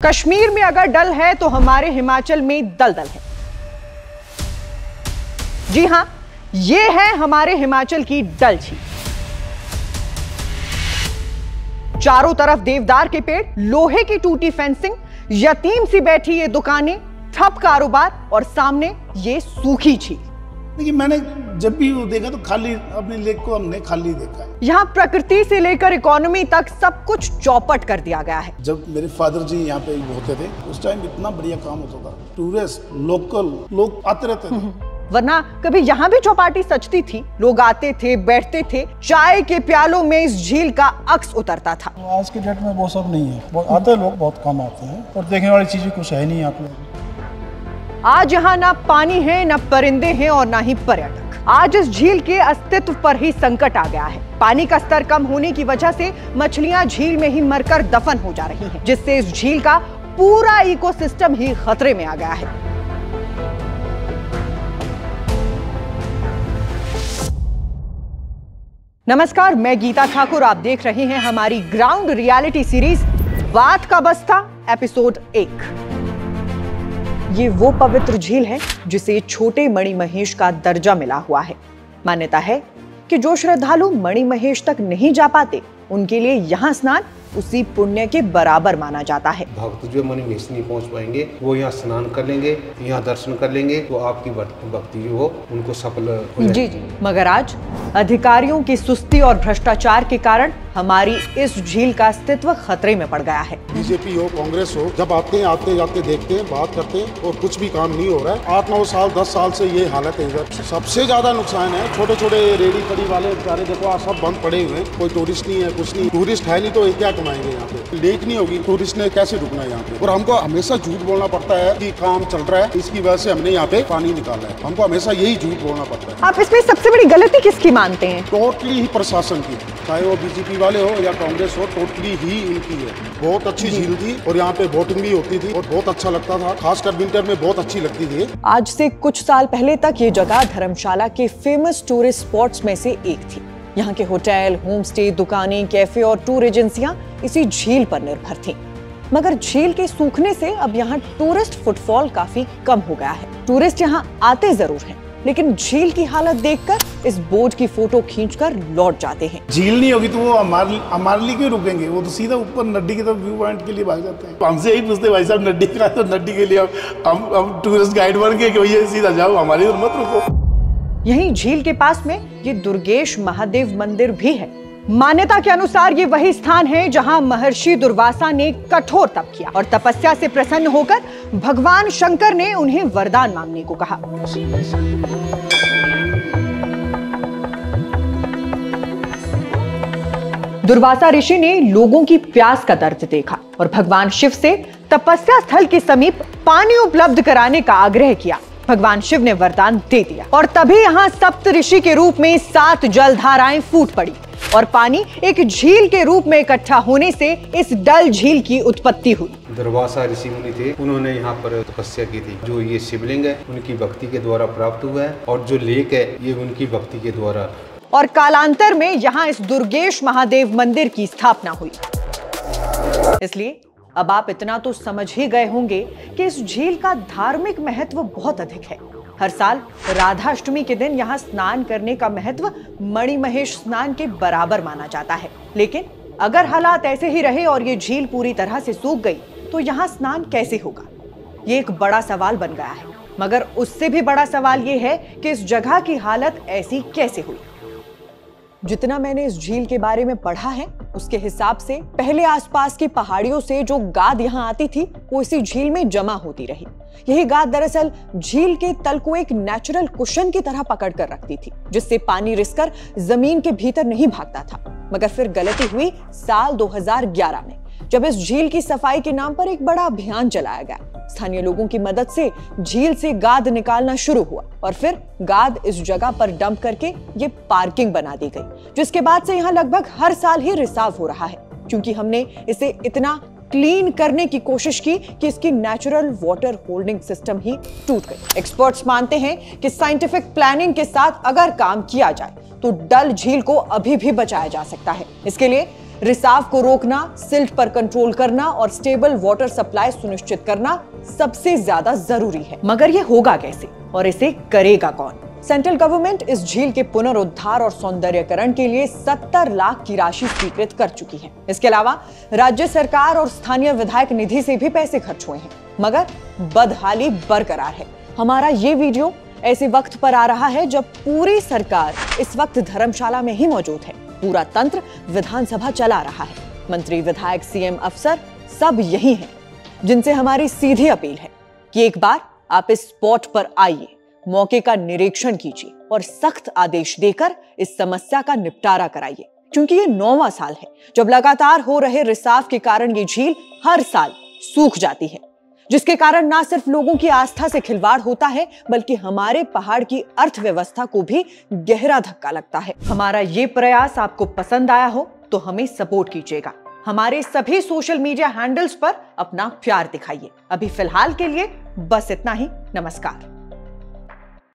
कश्मीर में अगर डल है तो हमारे हिमाचल में दलदल है। जी हां, ये है हमारे हिमाचल की डल झील। चारों तरफ देवदार के पेड़, लोहे की टूटी फेंसिंग, यतीम सी बैठी ये दुकानें, ठप कारोबार और सामने ये सूखी झील। देखिए, मैंने जब भी वो देखा तो खाली, अपने लेक को हमने खाली देखा है। यहाँ प्रकृति से लेकर इकोनॉमी तक सब कुछ चौपट कर दिया गया है। जब मेरे फादर जी यहाँ पे होते थे उस टाइम इतना बढ़िया काम होता था। टूरिस्ट, लोकल लोग आते रहते थे। वरना कभी यहाँ भी चौपाटी सजती थी, लोग आते थे, बैठते थे, चाय के प्यालों में इस झील का अक्स उतरता था। आज के डेट में वो सब नहीं है। आते हैं लोग, बहुत कम आते हैं और देखने वाली चीजें कुछ है नहीं यहाँ पे। आज यहाँ ना पानी है, ना परिंदे हैं और ना ही पर्यटक। आज इस झील के अस्तित्व पर ही संकट आ गया है। पानी का स्तर कम होने की वजह से मछलियां झील में ही मरकर दफन हो जा रही हैं, जिससे इस झील का पूरा इकोसिस्टम ही खतरे में आ गया है। नमस्कार, मैं गीता ठाकुर, आप देख रहे हैं हमारी ग्राउंड रियलिटी सीरीज बात का बस्ता एपिसोड 1। ये वो पवित्र झील है जिसे छोटे मणिमहेश का दर्जा मिला हुआ है। मान्यता है कि जो श्रद्धालु मणिमहेश तक नहीं जा पाते, उनके लिए यहाँ स्नान उसी पुण्य के बराबर माना जाता है। भक्त जो मणिमहेश नहीं पहुंच पाएंगे वो यहाँ स्नान कर लेंगे, यहाँ दर्शन कर लेंगे, तो आपकी भक्ति जो हो उनको सफल हो जी जी। मगर आज अधिकारियों की सुस्ती और भ्रष्टाचार के कारण हमारी इस झील का अस्तित्व खतरे में पड़ गया है। बीजेपी हो, कांग्रेस हो, जब आते जाते देखते हैं, बात करते हैं और कुछ भी काम नहीं हो रहा है। 8-9 साल 10 साल से ये हालत है इधर। सबसे ज्यादा नुकसान है छोटे छोटे रेडी पड़ी वाले बेचारे, देखो आज सब बंद पड़े हुए हैं। कोई टूरिस्ट नहीं है, कुछ नहीं। टूरिस्ट है नहीं तो ये क्या कमाएंगे यहाँ पे? लेक नहीं होगी, टूरिस्ट ने कैसे रुकना है यहाँ पे? और हमको हमेशा झूठ बोलना पड़ता है कि काम चल रहा है, इसकी वजह से हमने यहाँ पे पानी निकाला है। हमको हमेशा यही झूठ बोलना पड़ता है। आप इसमें सबसे बड़ी गलती किसकी मानते हैं? टोटली ही प्रशासन की, चाहे वो बीजेपी वाले हो या कांग्रेस हो, टोटली ही इनकी है। बहुत अच्छी झील थी और यहाँ पे बोटिंग भी होती थी और बहुत अच्छा लगता था, खासकर विंटर में बहुत अच्छी लगती थी। आज से कुछ साल पहले तक ये जगह धर्मशाला के फेमस टूरिस्ट स्पॉट्स में से एक थी। यहाँ के होटल, होम स्टे, दुकानें, कैफे और टूर एजेंसियां इसी झील पर निर्भर थीं। मगर झील के सूखने से अब यहाँ टूरिस्ट फुटफॉल काफी कम हो गया है। टूरिस्ट यहाँ आते जरूर हैं, लेकिन झील की हालत देखकर इस बोट की फोटो खींचकर लौट जाते हैं। झील नहीं होगी तो वो हमारे लिए क्यों रुकेंगे? वो तो सीधा ऊपर नड्डी की तरफ व्यू पॉइंट के लिए भाग जाते हैं। हमसे यही पूछते, भाई साहब नड्डी का, तो नड्डी के लिए हम टूरिस्ट गाइड बन के भैया सीधा जाओ, हमारी मत रुको। यहीं झील के पास में ये दुर्गेश महादेव मंदिर भी है। मान्यता के अनुसार ये वही स्थान है जहां महर्षि दुर्वासा ने कठोर तप किया और तपस्या से प्रसन्न होकर भगवान शंकर ने उन्हें वरदान मांगने को कहा। दुर्वासा ऋषि ने लोगों की प्यास का दर्द देखा और भगवान शिव से तपस्या स्थल के समीप पानी उपलब्ध कराने का आग्रह किया। भगवान शिव ने वरदान दे दिया और तभी यहाँ सप्त ऋषि के रूप में 7 जलधाराएं फूट पड़ी और पानी एक झील के रूप में इकट्ठा होने से इस डल झील की उत्पत्ति हुई। दुर्वासा ऋषि मुनि थे, उन्होंने यहाँ पर तपस्या की थी। जो ये शिवलिंग है उनकी भक्ति के द्वारा प्राप्त हुआ है और जो लेक है ये उनकी भक्ति के द्वारा। और कालांतर में यहाँ इस दुर्गेश महादेव मंदिर की स्थापना हुई। इसलिए अब आप इतना तो समझ ही गए होंगे कि इस झील का धार्मिक महत्व बहुत अधिक है। हर साल राधाष्टमी के दिन यहाँ स्नान करने का महत्व मणिमहेश स्नान के बराबर माना जाता है। लेकिन अगर हालात ऐसे ही रहे और ये झील पूरी तरह से सूख गई तो यहाँ स्नान कैसे होगा? ये एक बड़ा सवाल बन गया है। मगर उससे भी बड़ा सवाल ये है कि इस जगह की हालत ऐसी कैसे हुई? जितना मैंने इस झील के बारे में पढ़ा है उसके हिसाब से पहले आसपास की पहाड़ियों से जो गाद यहाँ आती थी वो इसी झील में जमा होती रही। यही गाद दरअसल झील के तल को एक नेचुरल कुशन की तरह पकड़ कर रखती थी, जिससे पानी रिसकर जमीन के भीतर नहीं भागता था। मगर फिर गलती हुई साल 2011 में, जब इस झील की सफाई के नाम पर एक बड़ा अभियान चलाया गया। स्थानीय लोगों की मदद से झील से गाद निकालना शुरू हुआ और फिर गाद इस जगह पर डंप करके ये पार्किंग बना दी गई, जिसके बाद से यहाँ लगभग हर साल ही रिसाव हो रहा है, क्योंकि हमने इसे इतना क्लीन करने की कोशिश की कि इसकी नेचुरल वाटर होल्डिंग सिस्टम ही टूट गई। एक्सपर्ट्स मानते हैं कि साइंटिफिक प्लानिंग के साथ अगर काम किया जाए तो डल झील को अभी भी बचाया जा सकता है। इसके लिए रिसाव को रोकना, सिल्ट पर कंट्रोल करना और स्टेबल वाटर सप्लाई सुनिश्चित करना सबसे ज्यादा जरूरी है। मगर ये होगा कैसे और इसे करेगा कौन? सेंट्रल गवर्नमेंट इस झील के पुनरुद्धार और सौंदर्यकरण के लिए 70 लाख की राशि स्वीकृत कर चुकी है। इसके अलावा राज्य सरकार और स्थानीय विधायक निधि से भी पैसे खर्च हुए हैं, मगर बदहाली बरकरार है। हमारा ये वीडियो ऐसे वक्त पर आ रहा है जब पूरी सरकार इस वक्त धर्मशाला में ही मौजूद है। पूरा तंत्र विधानसभा चला रहा है। मंत्री, विधायक, सीएम, अफसर सब यही हैं, जिनसे हमारी सीधी अपील है कि एक बार आप इस स्पॉट पर आइए, मौके का निरीक्षण कीजिए और सख्त आदेश देकर इस समस्या का निपटारा कराइए। क्योंकि ये 9वां साल है जब लगातार हो रहे रिसाव के कारण ये झील हर साल सूख जाती है, जिसके कारण ना सिर्फ लोगों की आस्था से खिलवाड़ होता है, बल्कि हमारे पहाड़ की अर्थव्यवस्था को भी गहरा धक्का लगता है। हमारा ये प्रयास आपको पसंद आया हो तो हमें सपोर्ट कीजिएगा। हमारे सभी सोशल मीडिया हैंडल्स पर अपना प्यार दिखाइए। अभी फिलहाल के लिए बस इतना ही। नमस्कार।